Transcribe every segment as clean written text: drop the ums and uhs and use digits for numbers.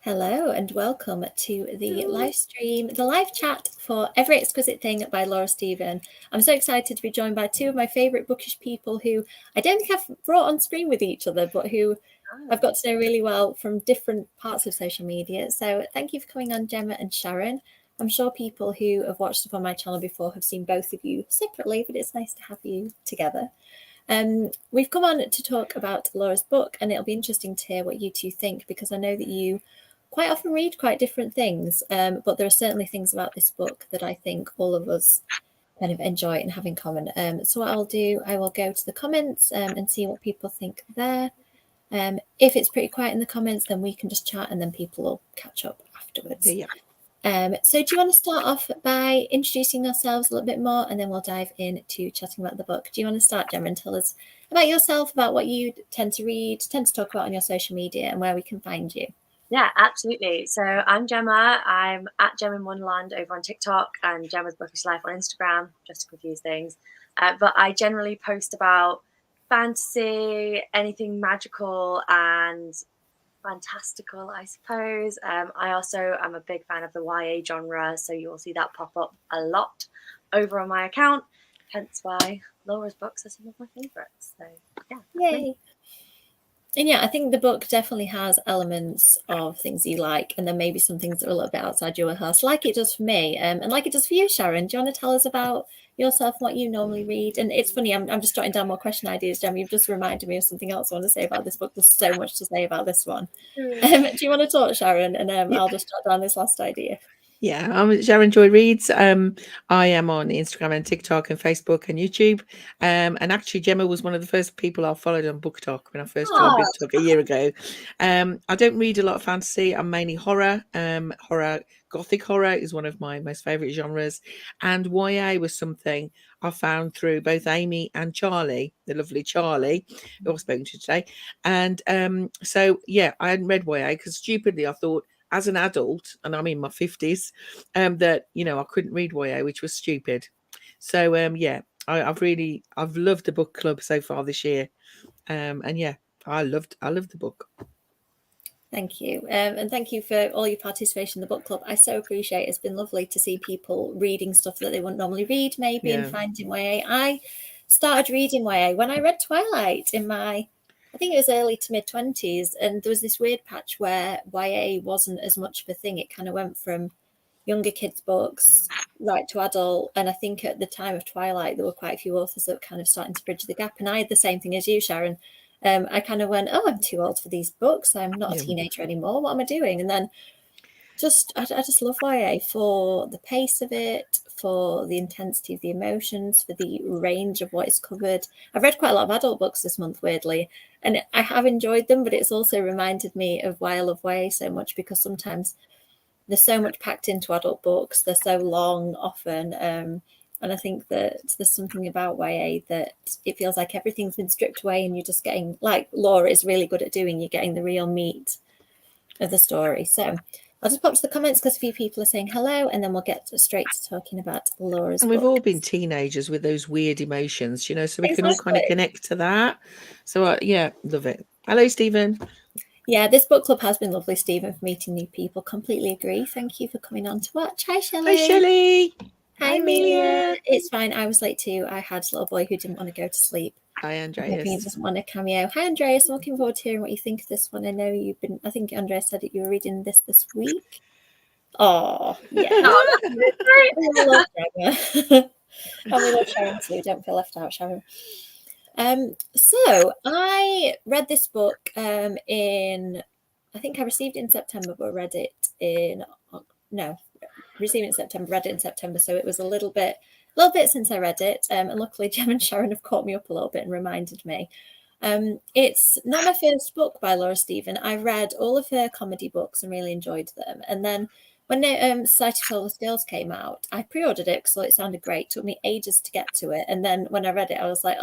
Hello and welcome to the live stream, the live chat for Every Exquisite Thing by Laura Stephen. I'm so excited to be joined by two of my favourite bookish people who I don't think I've brought on screen with each other, but who I've got to know really well from different parts of social media. So thank you for coming on, Gemma and Sharon. I'm sure people who have watched up on my channel before have seen both of you separately, but it's nice to have you together. We've come on to talk about Laura's book, and it'll be interesting to hear what you two think, because I know that you quite often read quite different things, but there are certainly things about this book that I think all of us kind of enjoy and have in common. So what I'll do, I will go to the comments and see what people think there. If it's pretty quiet in the comments, then we can just chat and then people will catch up afterwards. Yeah. So do you want to start off by introducing yourselves a little bit more, and then we'll dive into chatting about the book? Do you want to start, Gemma, and tell us about yourself, about what you tend to read, tend to talk about on your social media, and where we can find you? Yeah, absolutely. So I'm Gemma. I'm at Gemma in Wonderland over on TikTok and Gemma's Bookish Life on Instagram, just to confuse things. But I generally post about fantasy, anything magical and fantastical, I suppose. I also am a big fan of the YA genre, so you'll see that pop up a lot over on my account, hence why Laura's books are some of my favourites. So yeah. Yay! And yeah, I think the book definitely has elements of things you like, and then maybe some things that are a little bit outside your wheelhouse, like it does for me, and like it does for you, Sharon. Do you want to tell us about yourself, what you normally read? And it's funny, I'm just jotting down more question ideas, Gemma. You've just reminded me of something else I want to say about this book. There's so much to say about this one. Do you want to talk, Sharon? And I'll just jot down this last idea. Yeah, I'm Sharon Joy Reads. I am on Instagram and TikTok and Facebook and YouTube. And actually, Gemma was one of the first people I followed on BookTok when I first joined BookTok a year ago. I don't read a lot of fantasy. I'm mainly horror. Gothic horror is one of my most favourite genres. And YA was something I found through both Amy and Charlie, the lovely Charlie, who I've spoken to today. And so, yeah, I hadn't read YA because stupidly I thought, as an adult, and I'm in my 50s, that, I couldn't read YA, which was stupid. So, yeah, I've loved the book club so far this year. And yeah, I loved the book. Thank you. And thank you for all your participation in the book club. I so appreciate it. It's been lovely to see people reading stuff that they wouldn't normally read, maybe, and finding YA. I started reading YA when I read Twilight in my, I think it was early to mid 20s. And there was this weird patch where YA wasn't as much of a thing. It kind of went from younger kids' books right to adult. And I think at the time of Twilight, there were quite a few authors that were kind of starting to bridge the gap. And I had the same thing as you, Sharon. I kind of went, I'm too old for these books. I'm not a teenager anymore. What am I doing? And then I just love YA for the pace of it, for the intensity of the emotions, for the range of what is covered. I've read quite a lot of adult books this month, weirdly, and I have enjoyed them, but it's also reminded me of why I love YA so much, because sometimes there's so much packed into adult books. They're so long often. And I think that there's something about YA that it feels like everything's been stripped away and you're just getting, like Laura is really good at doing, you're getting the real meat of the story. So I'll just pop to the comments because a few people are saying hello, and then we'll get straight to talking about Laura's And we've book. all been teenagers with those weird emotions, so we can all kind of connect to that. So, yeah, love it. Hello, Stephen. Yeah, this book club has been lovely, Stephen, for meeting new people. Completely agree. Thank you for coming on to watch. Hi, Shelley. Hi, Shelley. Hi, Mina. It's fine. I was late too. I had a little boy who didn't want to go to sleep. Hi, Andreas. He doesn't want a cameo. Hi, Andreas. I'm looking forward to hearing what you think of this one. I know I think Andreas said that you were reading this week. Oh, yeah. We love Sharon. And we love Sharon too. Don't feel left out, Sharon. So I read this book I think I received it in September, but read it received it in September, read it in September. So it was a little bit since I read it. And luckily Gemma and Sharon have caught me up a little bit and reminded me. It's not my first book by Laura Stephen. I read all of her comedy books and really enjoyed them. And then when Society of Soulless Girls came out, I pre-ordered it because it sounded great. It took me ages to get to it. And then when I read it, I was like,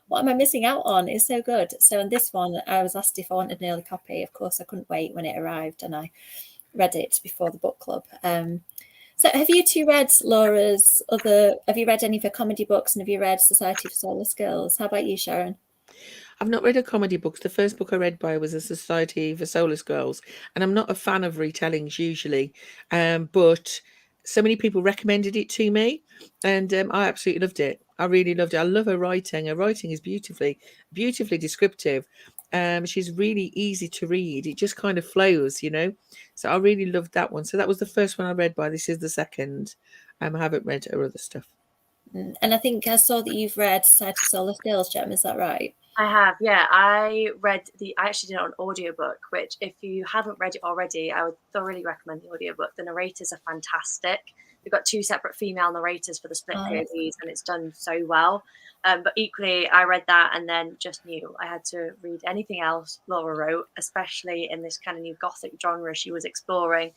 what am I missing out on? It's so good. So in this one, I was asked if I wanted an early copy. Of course, I couldn't wait when it arrived, and I read it before the book club. So have you two read have you read any of her comedy books, and have you read Society of Soulless Girls? How about you, Sharon? I've not read her comedy books. The first book I read by her was A Society for Soulless Girls, and I'm not a fan of retellings usually, but so many people recommended it to me, and I absolutely loved it. I really loved it. I love her writing. Her writing is beautifully descriptive. She's really easy to read. It just kind of flows, you know. So I really loved that one. So that was the first one I read by. This is the second. I haven't read her other stuff. And I think I saw that you've read Society of Soulless Girls, Gem. Is that right? I have, yeah. I actually did it on audiobook, which if you haven't read it already, I would thoroughly recommend the audiobook. The narrators are fantastic. We've got 2 separate female narrators for the split POVs, and it's done so well. But equally, I read that and then just knew I had to read anything else Laura wrote, especially in this kind of new gothic genre she was exploring,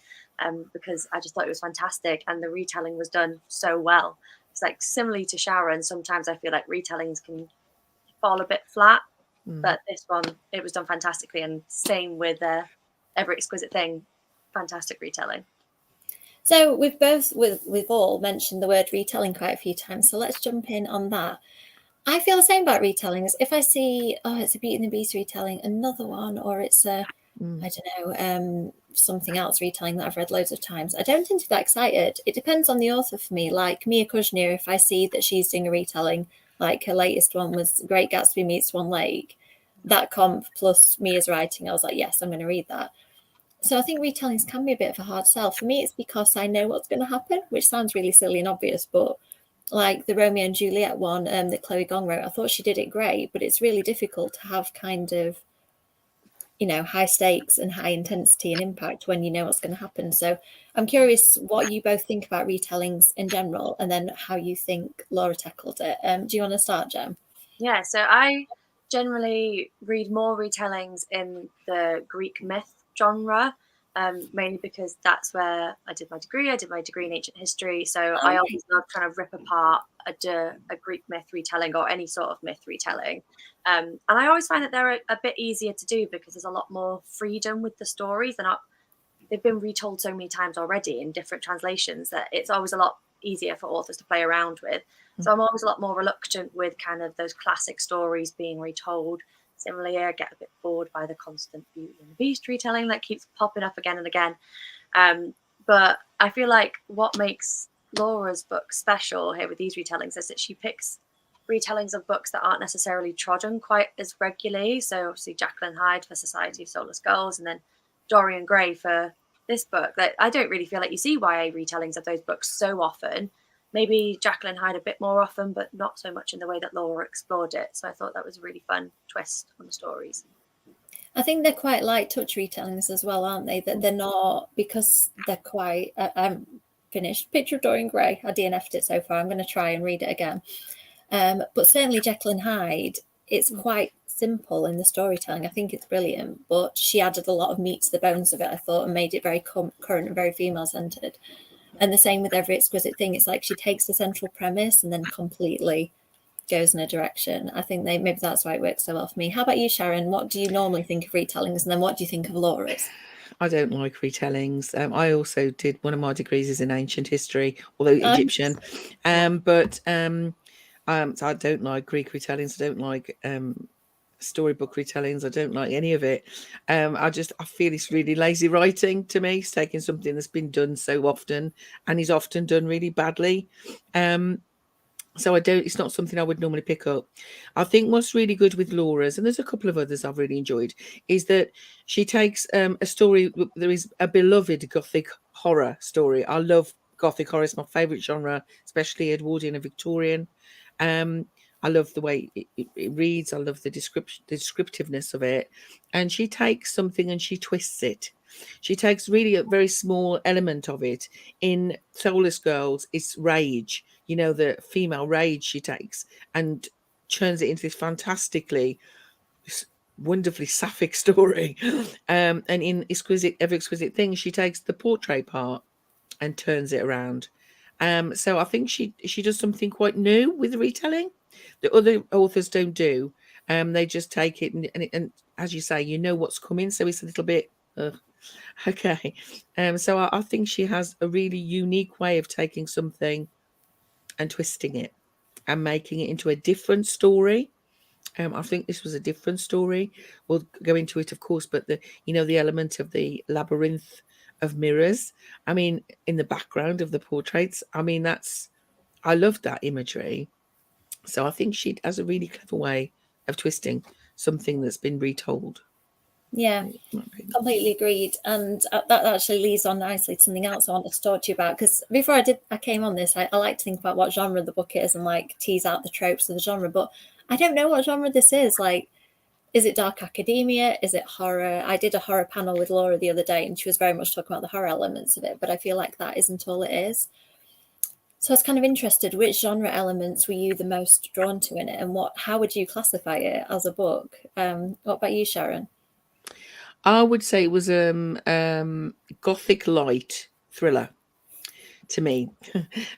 because I just thought it was fantastic, and the retelling was done so well. It's like similarly to Sharon, sometimes I feel like retellings can fall a bit flat, but this one, it was done fantastically, and same with Every Exquisite Thing, fantastic retelling. So we've all mentioned the word retelling quite a few times, so let's jump in on that. I feel the same about retellings. If I see, it's a Beauty and the Beast retelling, another one, or it's a, I don't know, something else retelling that I've read loads of times, I don't tend to be that excited. It depends on the author for me. Like Mia Kuznier, if I see that she's doing a retelling, like her latest one was Great Gatsby meets Swan Lake, that comp plus Mia's writing, I was like, yes, I'm going to read that. So I think retellings can be a bit of a hard sell. For me, it's because I know what's going to happen, which sounds really silly and obvious, but like the Romeo and Juliet one that Chloe Gong wrote, I thought she did it great, but it's really difficult to have kind of, you know, high stakes and high intensity and impact when you know what's going to happen. So I'm curious what you both think about retellings in general, and then how you think Laura tackled it. Do you want to start, Gem? Yeah, so I generally read more retellings in the Greek myth genre, mainly because that's where I did my degree. I did my degree in ancient history, so I always love trying to rip apart a Greek myth retelling or any sort of myth retelling. And I always find that they're a bit easier to do because there's a lot more freedom with the stories. They've been retold so many times already in different translations that it's always a lot easier for authors to play around with. So I'm always a lot more reluctant with kind of those classic stories being retold. Similarly, I get a bit bored by the constant Beauty and the Beast retelling that keeps popping up again and again. But I feel like what makes Laura's book special here with these retellings is that she picks retellings of books that aren't necessarily trodden quite as regularly. So obviously Jacqueline Hyde for Society of Soulless Girls, and then Dorian Gray for this book. That I don't really feel like you see YA retellings of those books so often. Maybe Jacqueline Hyde a bit more often, but not so much in the way that Laura explored it. So I thought that was a really fun twist on the stories. I think they're quite light touch retellings as well, aren't they? That they're not, because they're quite, I'm finished. Picture of Dorian Gray. I DNF'd it so far. I'm going to try and read it again. But certainly Jacqueline Hyde, it's quite simple in the storytelling. I think it's brilliant, but she added a lot of meat to the bones of it, I thought, and made it very current and very female-centered. And the same with Every Exquisite Thing. It's like she takes the central premise and then completely goes in a direction. I think maybe that's why it works so well for me. How about you, Sharon? What do you normally think of retellings, and then what do you think of Laura's? I don't like retellings. I also did, one of my degrees is in ancient history, although Egyptian. But so I don't like Greek retellings. I don't like storybook retellings. I don't like any of it. I feel it's really lazy writing to me. It's taking something that's been done so often and is often done really badly. So it's not something I would normally pick up. I think what's really good with Laura's, and there's a couple of others I've really enjoyed, is that she takes a story. There is a beloved Gothic horror story. I love Gothic horror. It's my favourite genre, especially Edwardian and Victorian. I love the way it reads. I love the descriptiveness of it. And she takes something and she twists it. She takes really a very small element of it. In Soulless Girls, it's rage, the female rage she takes, and turns it into this fantastically, wonderfully sapphic story. And in Every Exquisite Thing, she takes the portrait part and turns it around. So I think she does something quite new with the retelling that other authors don't do. They just take it and as you say, what's coming, so it's a little bit okay. So I think she has a really unique way of taking something and twisting it and making it into a different story. I think this was a different story. We'll go into it, of course, but the element of the labyrinth of mirrors. I mean, in the background of the portraits. I mean, I loved that imagery. So I think she has a really clever way of twisting something that's been retold. Yeah, completely agreed. And that actually leads on nicely to something else I wanted to talk to you about. Because before I came on this, I like to think about what genre the book is and like tease out the tropes of the genre. But I don't know what genre this is. Like, is it dark academia? Is it horror? I did a horror panel with Laura the other day, and she was very much talking about the horror elements of it. But I feel like that isn't all it is. So I was kind of interested, which genre elements were you the most drawn to in it, and how would you classify it as a book? What about you, Sharon? I would say it was gothic light thriller to me.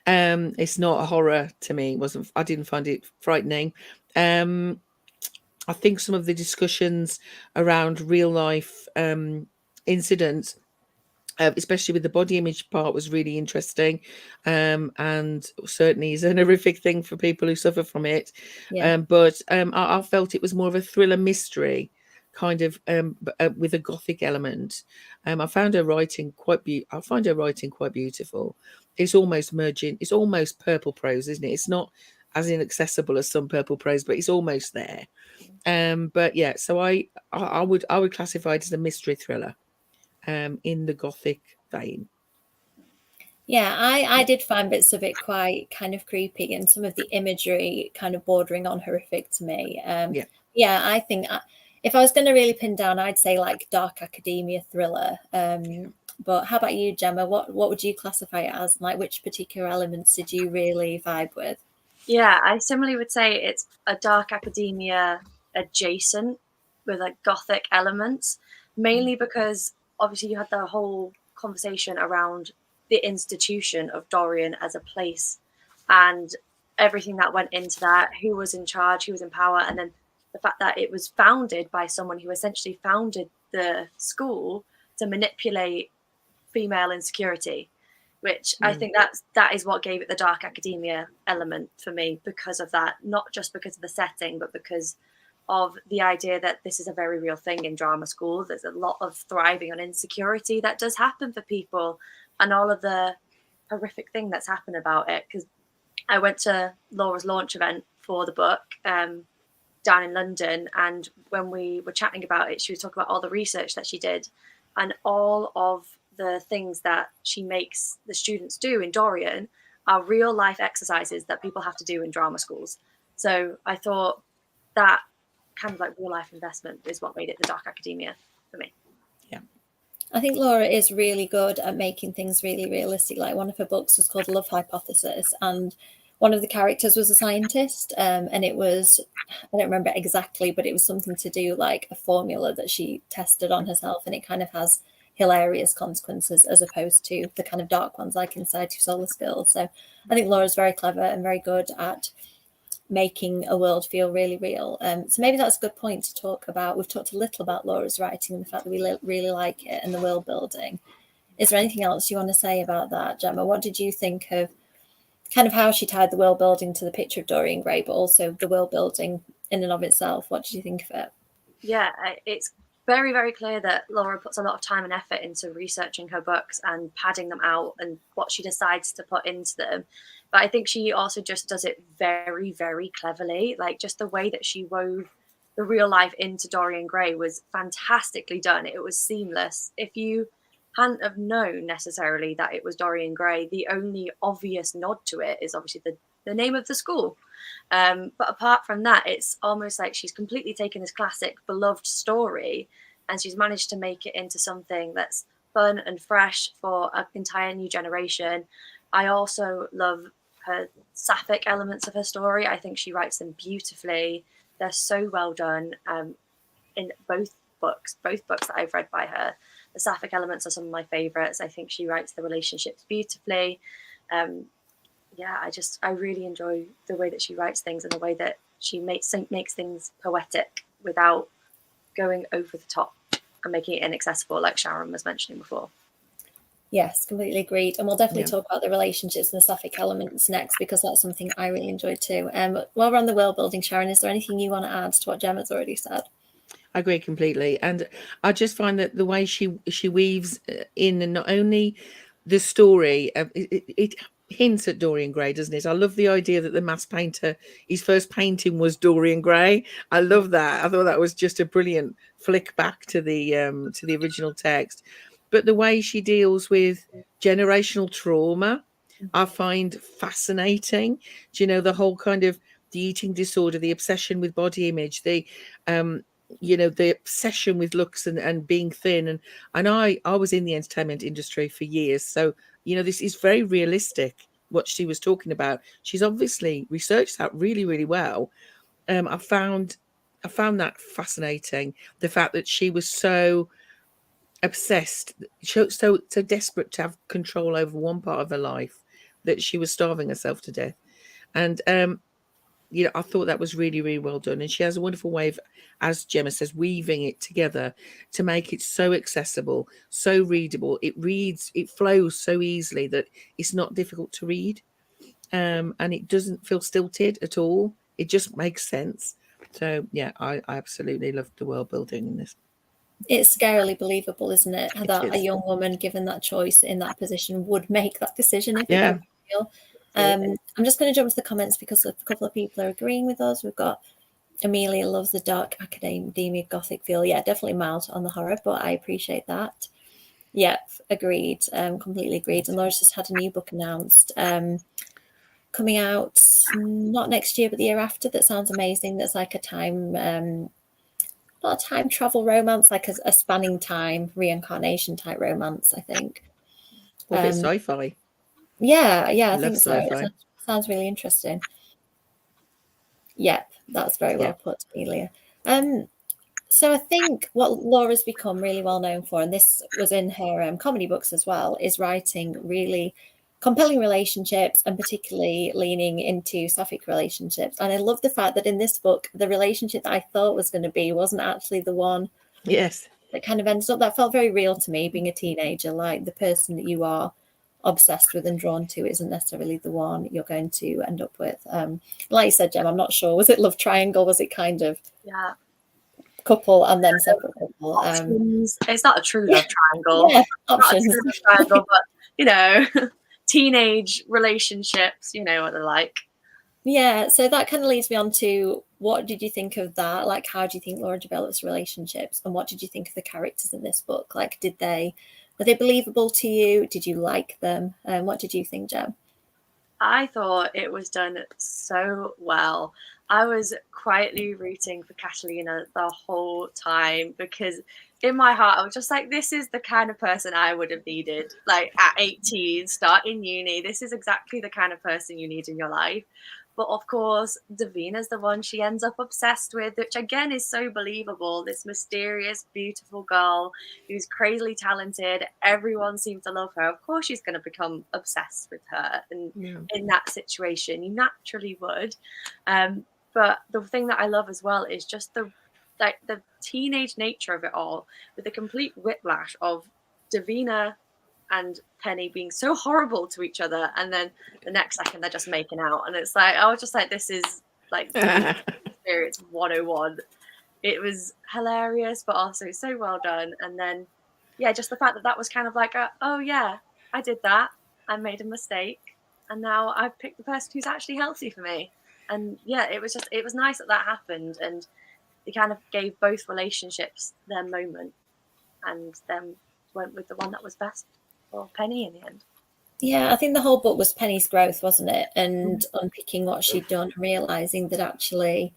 It's not a horror to me. I didn't find it frightening. I think some of the discussions around real life incidents, especially with the body image part, was really interesting, and certainly is an horrific thing for people who suffer from it. Yeah. But I felt it was more of a thriller mystery kind of, with a gothic element. I found her writing I find her writing quite beautiful. It's almost It's almost purple prose, isn't it? It's not as inaccessible as some purple prose, but it's almost there. But yeah, so I would classify it as a mystery thriller, in the gothic vein. Yeah, I did find bits of it quite kind of creepy, and some of the imagery kind of bordering on horrific to me. Yeah, I think if I was going to really pin down, I'd say like dark academia thriller. But how about you, Gemma? What would you classify it as? Like, which particular elements did you really vibe with? Yeah, I similarly would say it's a dark academia adjacent with like gothic elements, mainly because obviously you had the whole conversation around the institution of Dorian as a place and everything that went into that, who was in charge, who was in power, and then the fact that it was founded by someone who essentially founded the school to manipulate female insecurity, which I think that is what gave it the dark academia element for me, because of that, not just because of the setting, but because of the idea that this is a very real thing in drama school. There's a lot of thriving on insecurity that does happen for people, and all of the horrific thing that's happened about it. Because I went to Laura's launch event for the book down in London, and when we were chatting about it, she was talking about all the research that she did and all of the things that she makes the students do in Dorian are real life exercises that people have to do in drama schools. So I thought that kind of like real life investment is what made it the dark academia for me. Yeah, I think Laura is really good at making things really realistic. Like, one of her books was called Love Hypothesis, and one of the characters was a scientist, and it was, I don't remember exactly, but it was something to do like a formula that she tested on herself, and it kind of has hilarious consequences as opposed to the kind of dark ones like Inside Two Solar Skills. So I think Laura's very clever and very good at making a world feel really real. So maybe that's a good point to talk about. We've talked a little about Laura's writing and the fact that we really like it and the world building. Is there anything else you want to say about that, Gemma? What did you think of kind of how she tied the world building to the picture of Dorian Gray, but also the world building in and of itself? What did you think of it? Yeah, it's very, very clear that Laura puts a lot of time and effort into researching her books and padding them out and what she decides to put into them. But I think she also just does it very, very cleverly. Like, just the way that she wove the real life into Dorian Gray was fantastically done. It was seamless. If you hadn't have known necessarily that it was Dorian Gray, the only obvious nod to it is obviously the name of the school. But apart from that, it's almost like she's completely taken this classic beloved story and she's managed to make it into something that's fun and fresh for an entire new generation. I also love her sapphic elements of her story. I think she writes them beautifully. They're so well done, in both books that I've read by her. The sapphic elements are some of my favorites. I think she writes the relationships beautifully. I really enjoy the way that she writes things and the way that she makes things poetic without going over the top and making it inaccessible, like Sharon was mentioning before. Yes, completely agreed. And we'll definitely talk about the relationships and the sapphic elements next, because that's something I really enjoyed too. While we're on the world building, Sharon, is there anything you want to add to what Gemma's already said? I agree completely. And I just find that the way she weaves in, and not only the story, it hints at Dorian Gray, doesn't it? I love the idea that the mass painter, his first painting was Dorian Gray. I love that. I thought that was just a brilliant flick back to the original text. But the way she deals with generational trauma, I find fascinating. Do you know, the whole kind of the eating disorder, the obsession with body image, the the obsession with looks and being thin, and I was in the entertainment industry for years, so this is very realistic what she was talking about. She's obviously researched that really, really well. I found that fascinating, the fact that she was so obsessed, so desperate to have control over one part of her life that she was starving herself to death. And I thought that was really, really well done. And she has a wonderful way of, as Gemma says, weaving it together to make it so accessible, so readable. It flows so easily that it's not difficult to read. And it doesn't feel stilted at all. It just makes sense. So, yeah, I absolutely loved the world building in this. It's scarily believable, isn't it? That a young woman given that choice in that position would make that decision if it didn't feel. I'm just going to jump to the comments because a couple of people are agreeing with us. We've got Amelia loves the dark academia gothic feel. Yeah, definitely mild on the horror, but I appreciate that. Yep, agreed. Completely agreed. And Laura's just had a new book announced, coming out not next year, but the year after. That sounds amazing. That's like a time, not a time travel romance, like a spanning time reincarnation type romance, I think. A bit sci-fi. Yeah, I think so. It sounds really interesting. Yep, that's very well put, Amelia. So I think what Laura's become really well known for, and this was in her comedy books as well, is writing really compelling relationships, and particularly leaning into sapphic relationships. And I love the fact that in this book, the relationship that I thought was going to be wasn't actually the one. Yes. That kind of ended up. That felt very real to me, being a teenager. Like, the person that you are obsessed with and drawn to isn't necessarily the one you're going to end up with. Like you said, Jem, I'm not sure. Was it love triangle? Was it kind of couple and then separate couple? It's not a true love triangle. Yeah, options. Not a true love triangle, but teenage relationships, you know what they're like. Yeah, so that kind of leads me on to, what did you think of that? Like, how do you think Laura develops relationships, and what did you think of the characters in this book? Like, were they believable to you? Did you like them? What did you think, Jem? I thought it was done so well. I was quietly rooting for Catalina the whole time, because in my heart I was just like, this is the kind of person I would have needed, like at 18, starting uni. This is exactly the kind of person you need in your life. But of course, Davina's the one she ends up obsessed with, which again is so believable. This mysterious, beautiful girl who's crazily talented. Everyone seems to love her. Of course, she's going to become obsessed with her. And in that situation, you naturally would. But the thing that I love as well is just the teenage nature of it all, with the complete whiplash of Davina and Penny being so horrible to each other, and then the next second they're just making out, and it's like, I was just like, this is like experience 101. It was hilarious, but also so well done. And then just the fact that was kind of like oh yeah, I did that, I made a mistake, and now I've picked the person who's actually healthy for me. And it was nice that happened, and they kind of gave both relationships their moment, and then went with the one that was best for Penny in the end. Yeah, I think the whole book was Penny's growth, wasn't it? And unpicking what she'd done, realizing that actually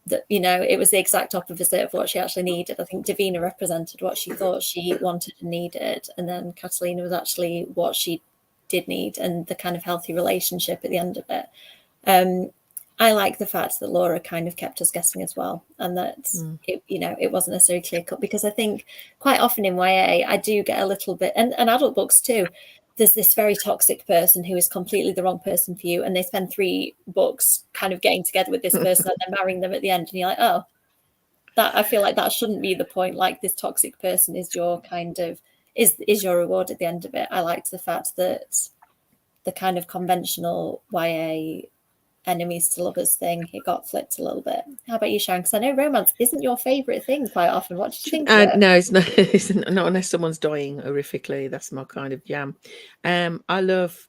that it was the exact opposite of what she actually needed. I think Davina represented what she thought she wanted and needed, and then Catalina was actually what she did need, and the kind of healthy relationship at the end of it. I like the fact that Laura kind of kept us guessing as well, and that it wasn't necessarily clear cut, because I think quite often in YA I do get a little bit, and adult books too, there's this very toxic person who is completely the wrong person for you, and they spend 3 books kind of getting together with this person and then marrying them at the end, and you're like, oh, that I feel like that shouldn't be the point. Like, this toxic person is your kind of is your reward at the end of it. I liked the fact that the kind of conventional YA enemies to lovers thing, it got flipped a little bit. How about you, Sharon? Because I know romance isn't your favourite thing quite often. What did you think of it? No, it's not. It's not unless someone's dying horrifically. That's my kind of jam. I love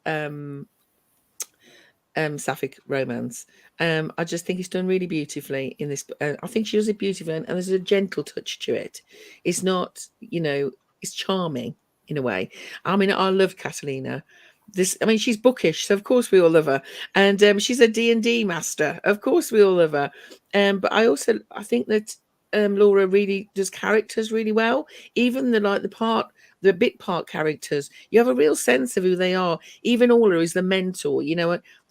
sapphic romance. I just think it's done really beautifully in this. I think she does it beautifully, and there's a gentle touch to it. It's not, it's charming in a way. I mean, I love Catalina. She's bookish, so of course we all love her, and she's a D&D master. Of course we all love her. But I think that Laura really does characters really well. Even the bit part characters, you have a real sense of who they are. Even Orla is the mentor. You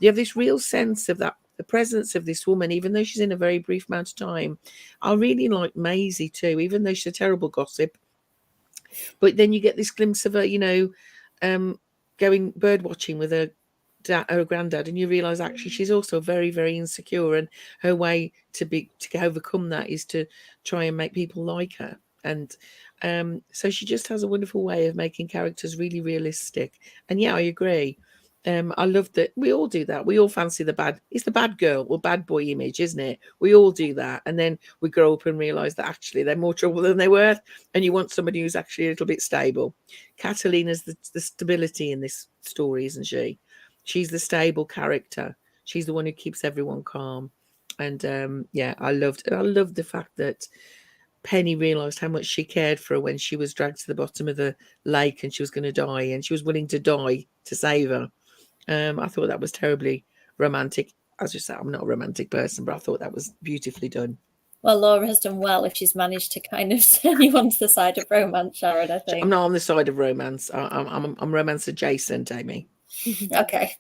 have this real sense of that, the presence of this woman, even though she's in a very brief amount of time. I really like Maisie too, even though she's a terrible gossip. But then you get this glimpse of her, going bird watching with her granddad, and you realize actually she's also very, very insecure, and her way to overcome that is to try and make people like her. And so she just has a wonderful way of making characters really realistic. And yeah, I agree. I love that we all do that. We all fancy the bad girl or bad boy image, isn't it? We all do that. And then we grow up and realize that actually they're more trouble than they're worth. And you want somebody who's actually a little bit stable. Catalina's the stability in this story, isn't she? She's the stable character. She's the one who keeps everyone calm. And I loved the fact that Penny realised how much she cared for her when she was dragged to the bottom of the lake and she was going to die, and she was willing to die to save her. I thought that was terribly romantic. As you said, I'm not a romantic person, but I thought that was beautifully done. Well, Laura has done well if she's managed to kind of turn you onto the side of romance, Sharon, I think. I'm not on the side of romance. I'm romance adjacent, Amy. Okay.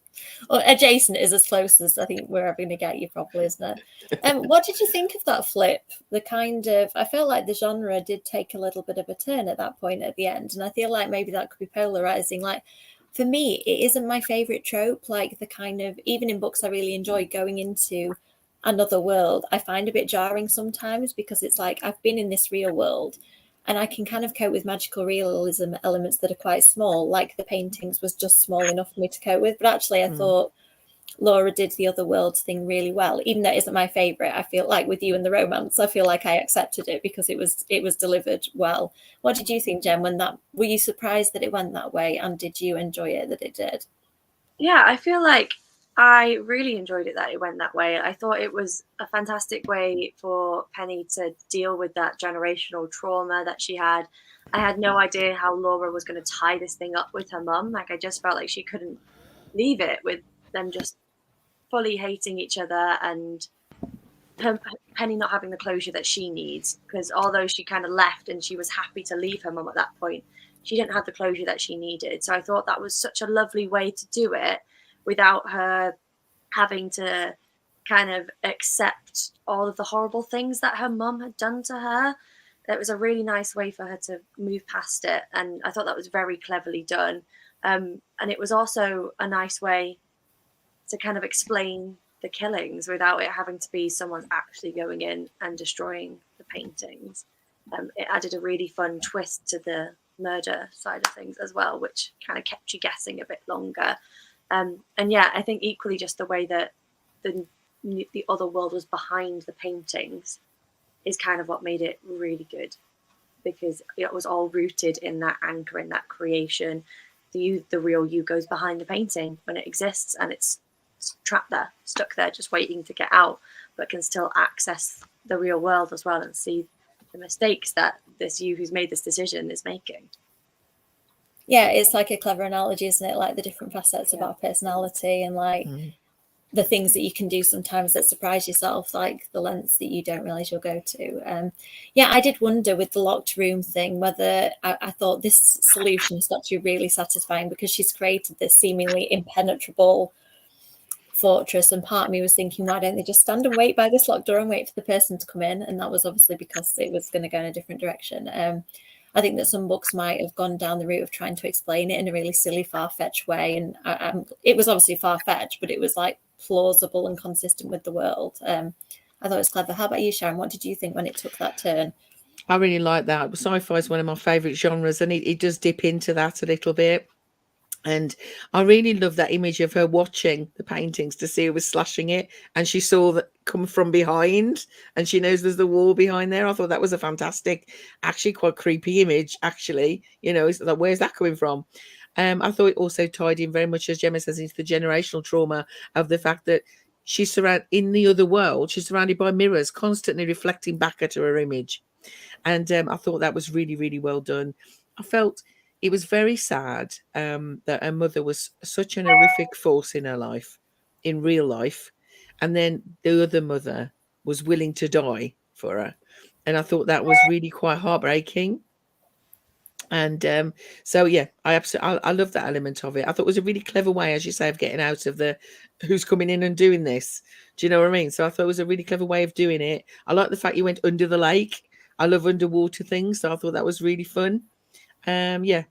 Well, adjacent is as close as I think we're ever going to get you, probably, isn't it? What did you think of that flip? I felt like the genre did take a little bit of a turn at that point at the end, and I feel like maybe that could be polarizing. Like, for me, it isn't my favorite trope. Like, the kind of, even in books I really enjoy, going into another world, I find a bit jarring sometimes, because it's like I've been in this real world and I can kind of cope with magical realism elements that are quite small, like the paintings was just small enough for me to cope with. But actually I thought Laura did the other world thing really well, even though it isn't my favorite. I feel like with you and the romance, I feel like I accepted it because it was delivered well. What did you think, Jen, were you surprised that it went that way, and did you enjoy it that it did? Yeah, I feel like I really enjoyed it that it went that way. I thought it was a fantastic way for Penny to deal with that generational trauma that she had. I had no idea how Laura was going to tie this thing up with her mum. Like, I just felt like she couldn't leave it with them just fully hating each other, and Penny not having the closure that she needs. Because although she kind of left and she was happy to leave her mum at that point, she didn't have the closure that she needed. So I thought that was such a lovely way to do it, without her having to kind of accept all of the horrible things that her mum had done to her. That was a really nice way for her to move past it. And I thought that was very cleverly done. And it was also a nice way to kind of explain the killings without it having to be someone actually going in and destroying the paintings. It added a really fun twist to the murder side of things as well, which kind of kept you guessing a bit longer. And yeah, I think equally just the way that the other world was behind the paintings is kind of what made it really good, because it was all rooted in that anchor, in that creation. The real you goes behind the painting when it exists, and it's trapped there, stuck there, just waiting to get out, but can still access the real world as well and see the mistakes that this you who's made this decision is making. Yeah, it's like a clever analogy, isn't it? Like the different facets of our personality, and like the things that you can do sometimes that surprise yourself, like the lengths that you don't realize you'll go to. I did wonder with the locked room thing whether I thought this solution is not to be really satisfying, because she's created this seemingly impenetrable fortress, and part of me was thinking, why don't they just stand and wait by this locked door and wait for the person to come in? And that was obviously because it was going to go in a different direction. I think that some books might have gone down the route of trying to explain it in a really silly, far-fetched way. And it was obviously far-fetched, but it was like plausible and consistent with the world. I thought it was clever. How about you, Sharon? What did you think when it took that turn? I really like that. Sci-fi is one of my favourite genres, and it does dip into that a little bit. And I really love that image of her watching the paintings to see who was slashing it, and she saw that come from behind, and she knows there's the wall behind there. I thought that was a fantastic, actually quite creepy image. Actually, it's like, where's that coming from? I thought it also tied in very much, as Gemma says, into the generational trauma of the fact that she's surrounded in the other world. She's surrounded by mirrors, constantly reflecting back at her image. And I thought that was really, really well done. I felt it was very sad that her mother was such an horrific force in her life, in real life. And then the other mother was willing to die for her. And I thought that was really quite heartbreaking. And so, yeah, I love that element of it. I thought it was a really clever way, as you say, of getting out of the who's coming in and doing this. Do you know what I mean? So I thought it was a really clever way of doing it. I like the fact you went under the lake. I love underwater things, so I thought that was really fun. But yeah,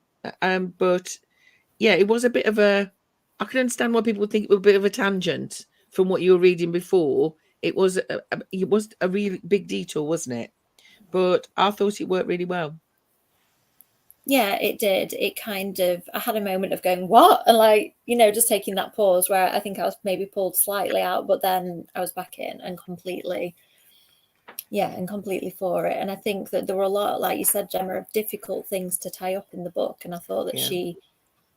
it was a bit of a. I can understand why people would think it was a bit of a tangent from what you were reading before. It was a really big detour, wasn't it? But I thought it worked really well. Yeah, it did. It kind of, I had a moment of going, what? And like, just taking that pause where I think I was maybe pulled slightly out, but then I was back in and completely for it. And I think that there were a lot, like you said, Gemma, of difficult things to tie up in the book. And I thought that she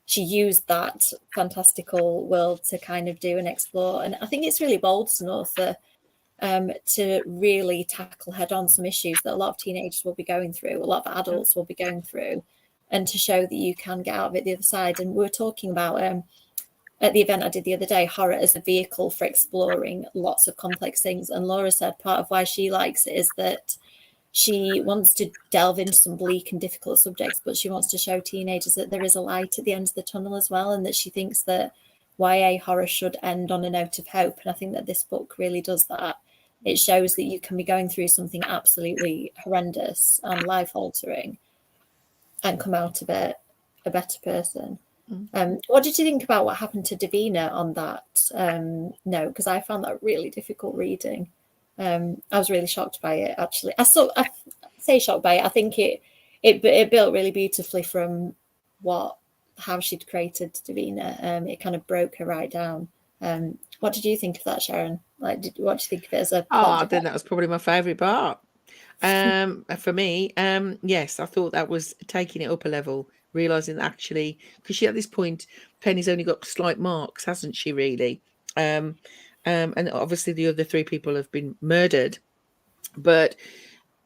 used that fantastical world to kind of do and explore. And I think it's really bold as an author to really tackle head on some issues that a lot of teenagers will be going through, a lot of adults will be going through, and to show that you can get out of it the other side. And we were talking about at the event I did the other day, horror as a vehicle for exploring lots of complex things. And Laura said part of why she likes it is that she wants to delve into some bleak and difficult subjects, but she wants to show teenagers that there is a light at the end of the tunnel as well, and that she thinks that YA horror should end on a note of hope. And I think that this book really does that. It shows that you can be going through something absolutely horrendous and life-altering and come out of it a better person. What did you think about what happened to Davina on that note? Because I found that really difficult reading. I was really shocked by it, actually. I say shocked by it. I think it built really beautifully from how she'd created Davina. It kind of broke her right down. What did you think of that, Sharon? What do you think of it as a plot? I think that was probably my favourite part. For me, yes, I thought that was taking it up a level, realising that actually, because she at this point, Penny's only got slight marks, hasn't she, really? And obviously the other three people have been murdered, but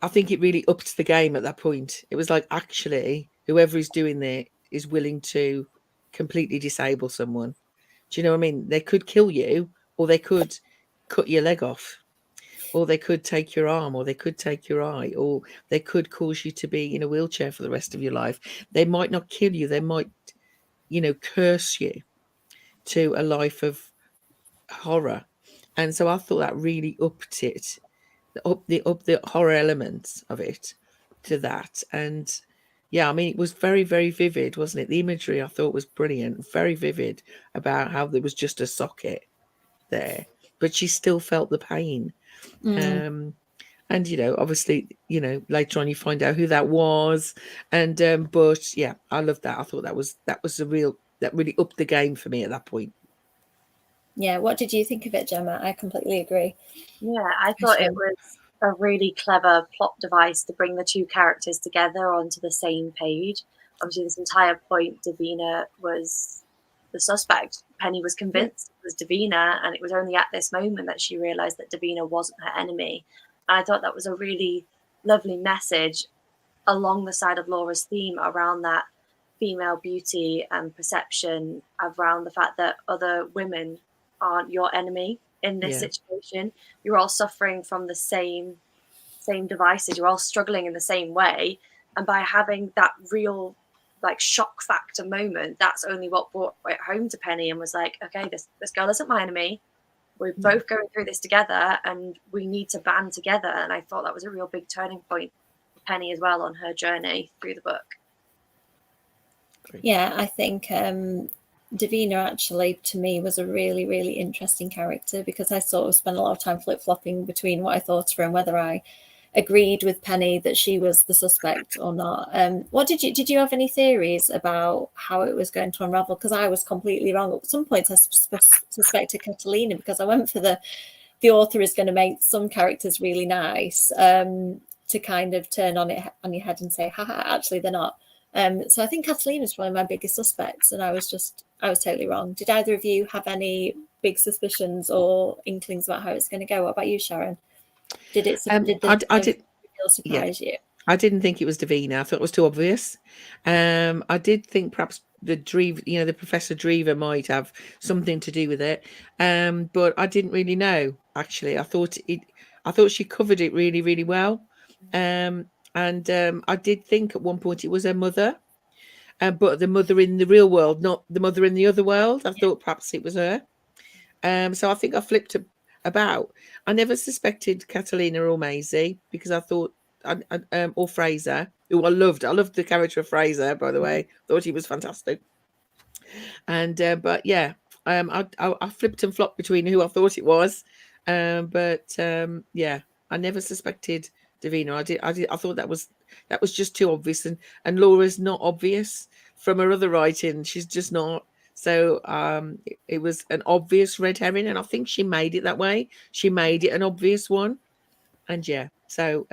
I think it really upped the game at that point. It was like, actually, whoever is doing it is willing to completely disable someone. Do you know what I mean? They could kill you, or they could cut your leg off, or they could take your arm, or they could take your eye, or they could cause you to be in a wheelchair for the rest of your life. They might not kill you. They might, curse you to a life of horror. And so I thought that really upped it, up the horror elements of it to that. And yeah, I mean, it was very, very vivid, wasn't it? The imagery I thought was brilliant, very vivid about how there was just a socket there, but she still felt the pain. And obviously, later on you find out who that was, and but yeah, I loved that. I thought that really upped the game for me at that point. Yeah, what did you think of it, Gemma? I completely agree. Yeah, I thought it was a really clever plot device to bring the two characters together onto the same page. Obviously, this entire point, Davina was the suspect. Penny was convinced it was Davina, and it was only at this moment that she realised that Davina wasn't her enemy. And I thought that was a really lovely message along the side of Laura's theme around that female beauty and perception, around the fact that other women aren't your enemy in this situation. You're all suffering from the same devices. You're all struggling in the same way. And by having that real shock factor moment, that's only what brought it home to Penny and was like, okay, this girl isn't my enemy. We're both going through this together and we need to band together. And I thought that was a real big turning point for Penny as well on her journey through the book. Yeah, I think Davina actually, to me, was a really, really interesting character because I sort of spent a lot of time flip-flopping between what I thought of her and whether I agreed with Penny that she was the suspect or not. What did you have any theories about how it was going to unravel? Because I was completely wrong. At some points I suspected Catalina, because I went for the author is going to make some characters really nice, to kind of turn on your head and say, haha, actually they're not. So I think Catalina is probably my biggest suspects, and I was totally wrong. Did either of you have any big suspicions or inklings about how it's going to go? What about you, Sharon? Did the reveal surprise you? I didn't think it was Davina. I thought it was too obvious. I did think perhaps the Professor Drever might have something to do with it. But I didn't really know, actually. I thought she covered it really, really well. And I did think at one point it was her mother. But the mother in the real world, not the mother in the other world. I thought perhaps it was her. So I think I flipped about. I never suspected Catalina or Maisie, because I thought, or Fraser, who I loved. I loved the character of Fraser, by the way. Thought he was fantastic. And but yeah, I flipped and flopped between who I thought it was. Yeah, I never suspected Davina. I thought that was just too obvious, and Laura's not obvious from her other writing. She's just not. So it was an obvious red herring, and I think she made it that way. She made it an obvious one, and yeah. So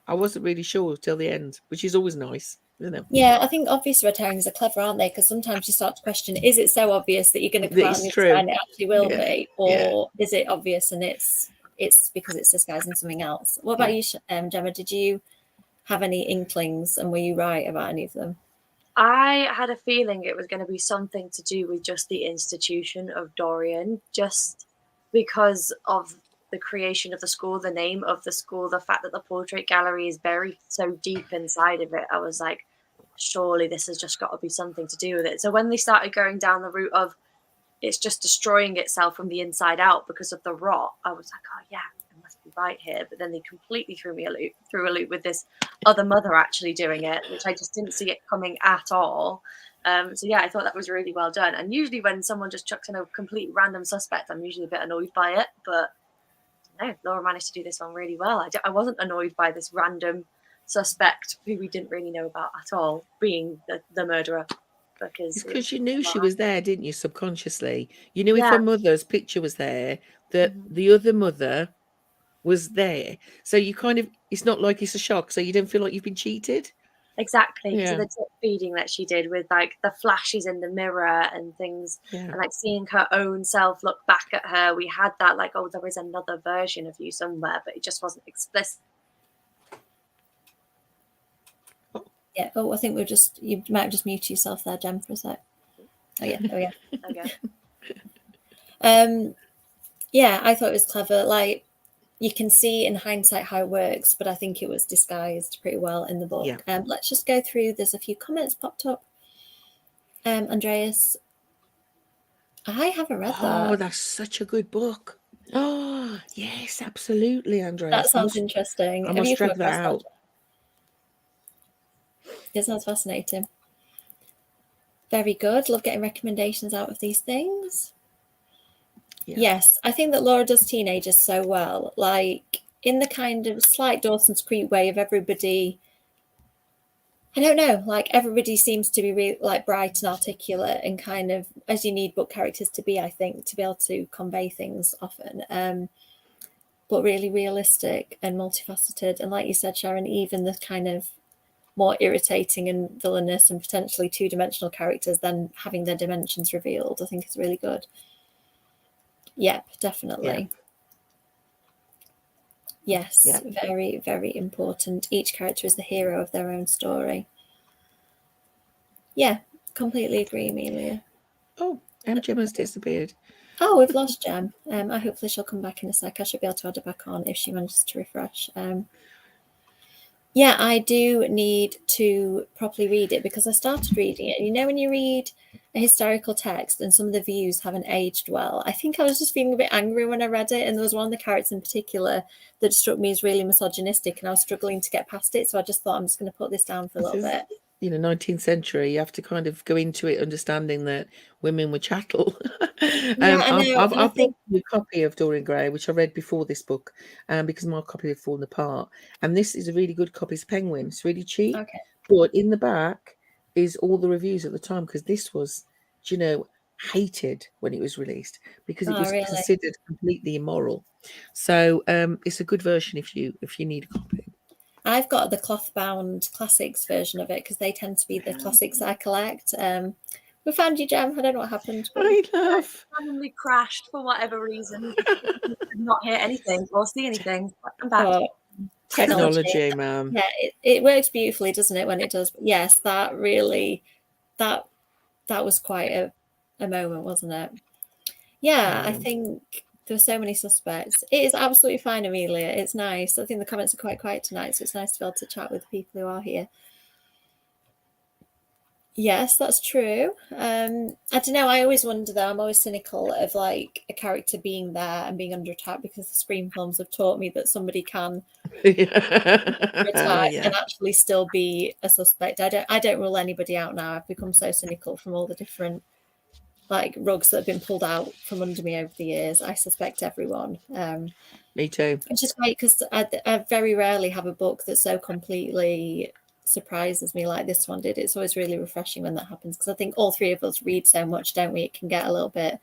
I wasn't really sure till the end, which is always nice, isn't it? Yeah, I think obvious red herrings are clever, aren't they? Because sometimes you start to question: is it so obvious that you're going to come out and it actually will be, or is it obvious and it's because it's disguising something else? What about you, Gemma? Did you have any inklings, and were you right about any of them? I had a feeling it was going to be something to do with just the institution of Dorian, just because of the creation of the school, the name of the school, the fact that the portrait gallery is buried so deep inside of it. I was like, surely this has just got to be something to do with it. So when they started going down the route of it's just destroying itself from the inside out because of the rot, I was like, oh yeah, it must be right here. But then they completely threw a loop with this other mother actually doing it, which I just didn't see it coming at all. So yeah, I thought that was really well done. And usually when someone just chucks in a complete random suspect, I'm usually a bit annoyed by it. But no, Laura managed to do this one really well. I wasn't annoyed by this random suspect who we didn't really know about at all being the murderer. Because you knew she was there, didn't you, subconsciously? You knew if her mother's picture was there, that the other mother was there. So you kind of, it's not like it's a shock, so you don't feel like you've been cheated. Exactly. So the tip feeding that she did with like the flashes in the mirror and things, and like seeing her own self look back at her, we had that like, oh, there is another version of you somewhere, but it just wasn't explicit. Yeah. Oh, I think you might have just muted yourself there, Jem, for a sec. Oh yeah. Oh yeah. Okay. Yeah, I thought it was clever. Like, you can see in hindsight how it works, but I think it was disguised pretty well in the book. Let's just go through. There's a few comments popped up. Andreas, I haven't read that. Oh, that's such a good book. Oh, yes, absolutely, Andreas. That sounds interesting. I must drag that out. It sounds fascinating. Very good. Love getting recommendations out of these things. Yes, I think that Laura does teenagers so well, like in the kind of slight Dawson's Creek way of everybody. I don't know, like everybody seems to be really like bright and articulate and kind of as you need book characters to be, I think, to be able to convey things often, but really realistic and multifaceted. And like you said, Sharon, even the kind of more irritating and villainous and potentially two-dimensional characters then having their dimensions revealed, I think is really good. Yep, definitely. Yes, very, very important. Each character is the hero of their own story. Yeah, completely agree, Amelia. Oh, Gemma's disappeared. Oh, we've lost Gem. Hopefully she'll come back in a sec. I should be able to add her back on if she manages to refresh. Yeah, I do need to properly read it because I started reading it. You know, when you read a historical text and some of the views haven't aged well, I think I was just feeling a bit angry when I read it. And there was one of the characters in particular that struck me as really misogynistic and I was struggling to get past it. So I just thought I'm just going to put this down for a little bit. 19th century. You have to kind of go into it understanding that women were chattel. Yeah, I know. I've And I bought think, a copy of Dorian Gray, which I read before this book, because my copy had fallen apart. And this is a really good copy. It's Penguin. It's really cheap. okay. But in the back is all the reviews at the time, because this was, hated when it was released because it Oh, was really? considered completely immoral. So it's a good version if you need a copy. I've got the cloth bound classics version of it because they tend to be the classics I collect. We found you, Jem. I don't know what happened, but I love. Randomly crashed for whatever reason. Did not hear anything or see anything. I'm back. oh, Technology, man. Yeah, it works beautifully, doesn't it, when it does? But yes, that really that was quite a moment, wasn't it? Yeah, I think there were so many suspects. It is absolutely fine, Amelia. It's nice. I think the comments are quite quiet tonight, so it's nice to be able to chat with the people who are here. Yes, that's true. I don't know. I always wonder though. I'm always cynical of like a character being there and being under attack because the Scream films have taught me that somebody can attack and actually still be a suspect. I don't rule anybody out now. I've become so cynical from all the different like rugs that have been pulled out from under me over the years. I suspect everyone. Me too. Which is great because I very rarely have a book that so completely surprises me like this one did. It's always really refreshing when that happens because I think all three of us read so much, don't we? It can get a little bit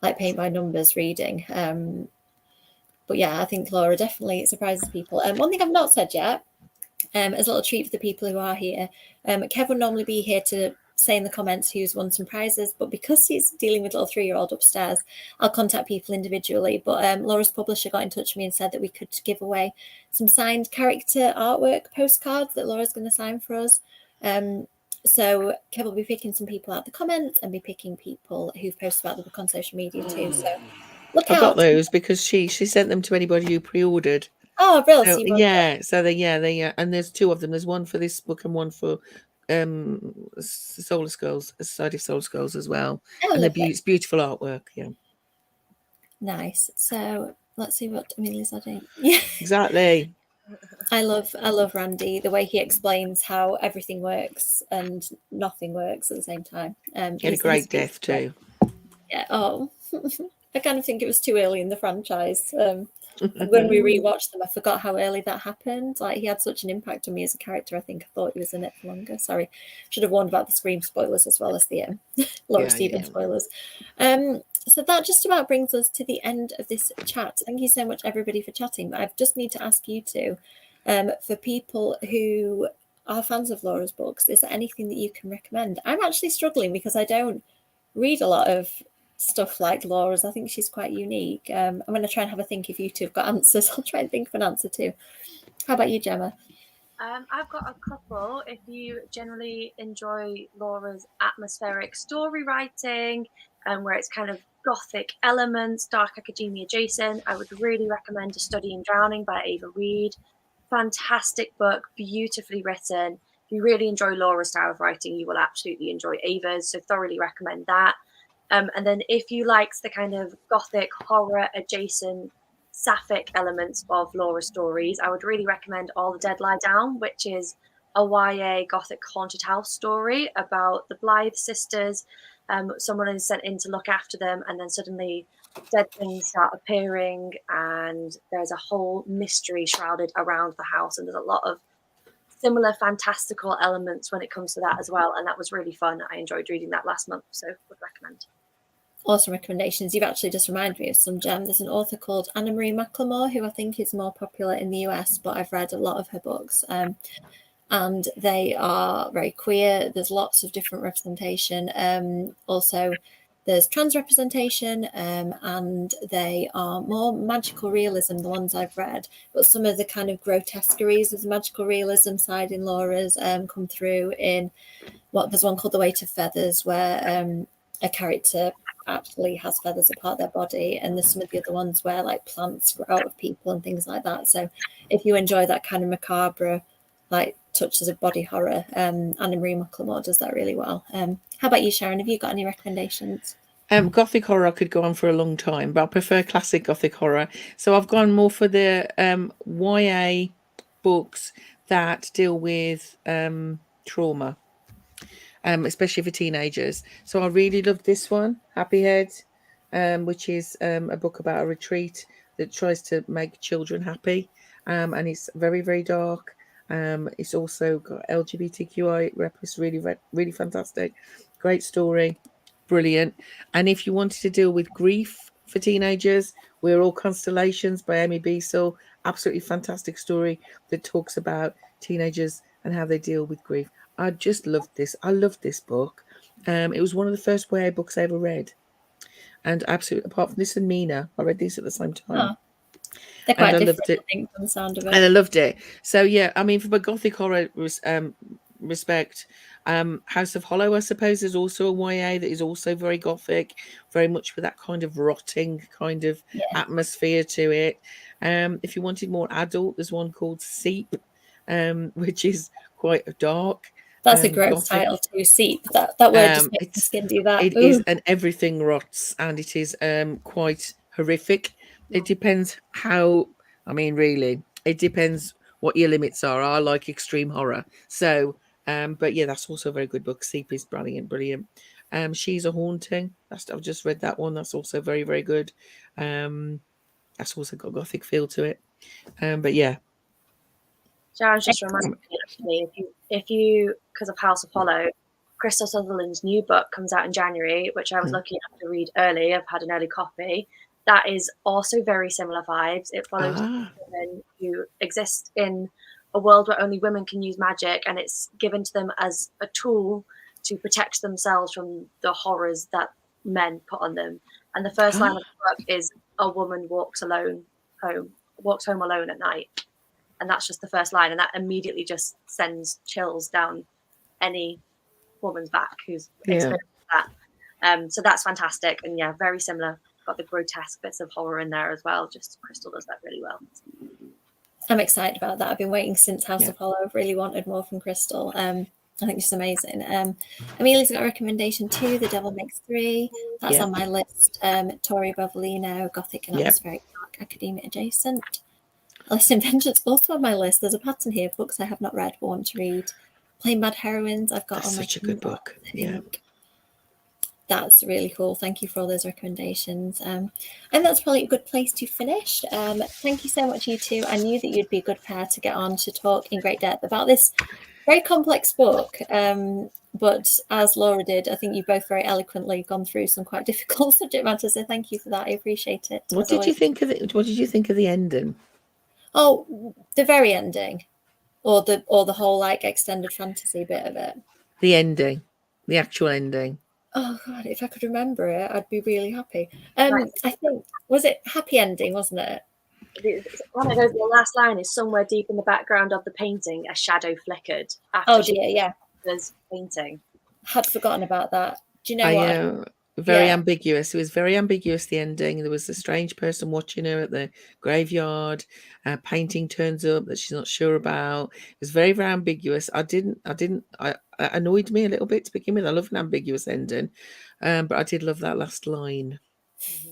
like paint by numbers reading. But yeah, I think Laura definitely surprises people. One thing I've not said yet, as a little treat for the people who are here, Kev would normally be here to say in the comments who's won some prizes, but because he's dealing with a little 3-year-old upstairs, I'll contact people individually. But Laura's publisher got in touch with me and said that we could give away some signed character artwork postcards that Laura's going to sign for us. So Kev will be picking some people out the comments and be picking people who've posted about the book on social media too. So look out. I got those because she sent them to anybody who pre-ordered. Oh, brilliant! So, they and there's 2 of them. There's one for this book and one for Soulless Girls, Society of Soulless Girls as well. And it's beautiful artwork. Yeah, nice. So let's see what Amelia's adding. Yeah, exactly. I love Randy, the way he explains how everything works and nothing works at the same time. He had a great death too. Yeah. Oh, I kind of think it was too early in the franchise. When we rewatched them, I forgot how early that happened. Like he had such an impact on me as a character. I think I thought he was in it for longer. Sorry, should have warned about the Scream spoilers as well as the Laura Stevens spoilers. So that just about brings us to the end of this chat. Thank you so much, everybody, for chatting. But I just need to ask you two, for people who are fans of Laura's books, is there anything that you can recommend? I'm actually struggling because I don't read a lot of stuff like Laura's. I think she's quite unique. I'm going to try and have a think if you two have got answers. I'll try and think of an answer too. How about you, Gemma? I've got a couple. If you generally enjoy Laura's atmospheric story writing, where it's kind of gothic elements, dark academia adjacent, I would really recommend A Study in Drowning by Ava Reid. Fantastic book, beautifully written. If you really enjoy Laura's style of writing, you will absolutely enjoy Ava's, so thoroughly recommend that. And then if you liked the kind of gothic horror adjacent sapphic elements of Laura's stories, I would really recommend All the Dead Lie Down, which is a YA gothic haunted house story about the Blythe sisters. Someone is sent in to look after them, and then suddenly dead things start appearing, and there's a whole mystery shrouded around the house, and there's a lot of similar fantastical elements when it comes to that as well, and that was really fun. I enjoyed reading that last month, so would recommend. Awesome recommendations. You've actually just reminded me of some gem. There's an author called Anna Marie McLemore who I think is more popular in the US, but I've read a lot of her books, and they are very queer. There's lots of different representation. Also, there's trans representation, and they are more magical realism, the ones I've read. But some of the kind of grotesqueries of the magical realism side in Laura's come through in there's one called The Weight of Feathers, where a character actually has feathers as part of their body, and there's some of the other ones where like plants grow out of people and things like that. So if you enjoy that kind of macabre like touches of body horror, Anna Marie McLemore does that really well. How about you, Sharon? Have you got any recommendations? Gothic horror I could go on for a long time, but I prefer classic Gothic horror. So I've gone more for the YA books that deal with trauma, especially for teenagers. So I really loved this one, Happy Head, which is a book about a retreat that tries to make children happy, and it's very, very dark. It's also got LGBTQI rep. It's really, really fantastic. Great story, brilliant. And if you wanted to deal with grief for teenagers, We're All Constellations by Amy Beasel. Absolutely fantastic story that talks about teenagers and how they deal with grief. I just loved this. I loved this book. It was one of the first YA books I ever read. And absolutely, apart from this and Mina, I read these at the same time. They're quite different, I think, from the sound of it. And I loved it. So, yeah, I mean, from a gothic horror respect, House of Hollow, I suppose, is also a YA that is also very gothic, very much with that kind of rotting kind of atmosphere to it. If you wanted more adult, there's one called Seep, which is quite dark. That's a gross title too, Seep. That word just makes the skin do that. It is, and everything rots, and it is quite horrific. It depends how, I mean, really, it depends what your limits are. I like extreme horror. So, but yeah, that's also a very good book. Seep is brilliant. She's a Haunting. I've just read that one. That's also very, very good. That's also got a gothic feel to it. But yeah. Sharon's just reminded me, actually, if you, because of House of Hollow, Crystal Sutherland's new book comes out in January, which I was lucky enough to read early. I've had an early copy. That is also very similar vibes. It follows women who exist in a world where only women can use magic, and it's given to them as a tool to protect themselves from the horrors that men put on them. And the first line of the book is, a woman walks home alone at night. And that's just the first line. And that immediately just sends chills down any woman's back who's experienced that. So that's fantastic. And yeah, very similar. Got the grotesque bits of horror in there as well. Just Crystal does that really well. I'm excited about that. I've been waiting since House of Hollow. I've really wanted more from Crystal. I think she's amazing. Amelia's got a recommendation too, The Devil Makes Three. That's on my list. Tori Bovolino, gothic and atmospheric dark, academia adjacent. Alice in Vengeance also on my list. There's a pattern here, books I have not read but want to read. Plain Bad Heroines, I've got on my such a good book. Yeah. That's really cool. Thank you for all those recommendations. And that's probably a good place to finish. Thank you so much, you two. I knew that you'd be a good pair to get on to talk in great depth about this very complex book. But as Laura did, I think you've both very eloquently gone through some quite difficult subject matter. So thank you for that. I appreciate it. What did you think of it? What did you think of the ending? Oh, the very ending, or the whole like extended fantasy bit of it. The ending, the actual ending. Oh God, if I could remember it, I'd be really happy. I think, was it happy ending, wasn't it? One of those, the last line is, somewhere deep in the background of the painting, a shadow flickered. After she was painting. Had forgotten about that. Do you know what? Very ambiguous. It was very ambiguous, the ending. There was a strange person watching her at the graveyard. Painting turns up that she's not sure about. It was very, very ambiguous. It annoyed me a little bit to begin with. I love an ambiguous ending. But I did love that last line.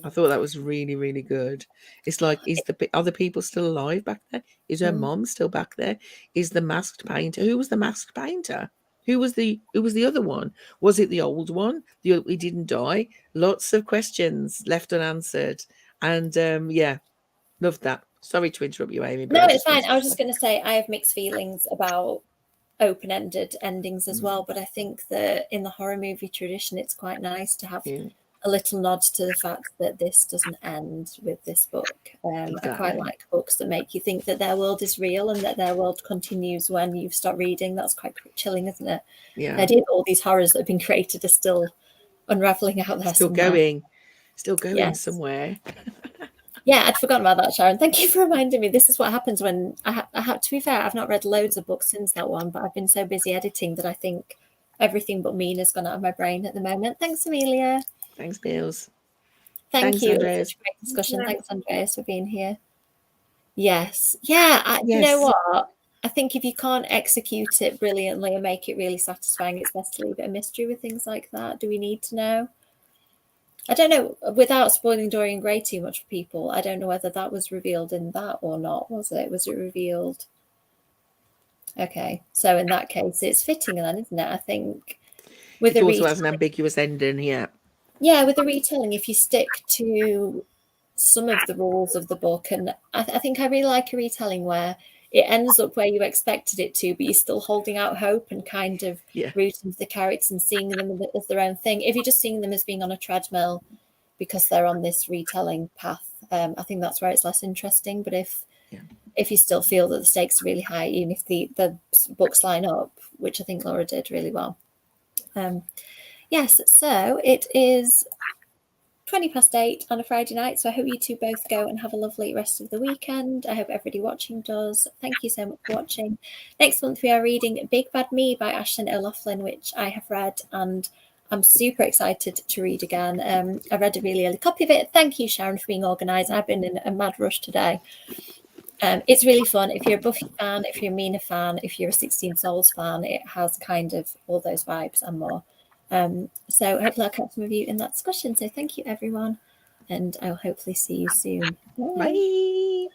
I thought that was really, really good. It's like, are the people still alive back there? Is her mom still back there? Is the masked painter? Who was the masked painter? Who was the other one? Was it the old one? He didn't die. Lots of questions left unanswered. And loved that. Sorry to interrupt you, Amy. No, it's fine. I was just going to say I have mixed feelings about open-ended endings as well. But I think that in the horror movie tradition, it's quite nice to have a little nod to the fact that this doesn't end with this book. Exactly. I quite like books that make you think that their world is real and that their world continues when you've stopped reading. That's quite chilling, isn't it? Yeah. The idea that all these horrors that have been created are still unraveling out there. Still going somewhere. Yeah, I'd forgotten about that, Sharon. Thank you for reminding me. This is what happens when I have. To be fair, I've not read loads of books since that one, but I've been so busy editing that I think everything but Mina's gone out of my brain at the moment. Thanks, Amelia. Thanks, Niels. Thanks, you. Andreas. It was a great discussion. Thanks, Andreas, for being here. Yes. Yeah. You know what? I think if you can't execute it brilliantly and make it really satisfying, it's best to leave it a mystery with things like that. Do we need to know? I don't know. Without spoiling Dorian Gray too much for people, I don't know whether that was revealed in that or not. Was it? Was it revealed? Okay, so in that case, it's fitting then, isn't it? I think with It a also has an ambiguous ending, yeah. Yeah, with the retelling, if you stick to some of the rules of the book, and I think I really like a retelling where it ends up where you expected it to, but you're still holding out hope and kind of rooting for the characters and seeing them as their own thing. If you're just seeing them as being on a treadmill because they're on this retelling path, I think that's where it's less interesting. But if you still feel that the stakes are really high, even if the books line up, which I think Laura did really well. Yes, so it is 8:20 on a Friday night, so I hope you two both go and have a lovely rest of the weekend. I hope everybody watching does. Thank you so much for watching. Next month we are reading Big Bad Me by Aisling O'Loughlin, which I have read and I'm super excited to read again. I read a really early copy of it. Thank you, Sharon, for being organised. I've been in a mad rush today. It's really fun. If you're a Buffy fan, if you're a Mina fan, if you're a 16 Souls fan, it has kind of all those vibes and more. So hopefully I'll catch some of you in that discussion. So thank you, everyone, and I'll hopefully see you soon. Bye.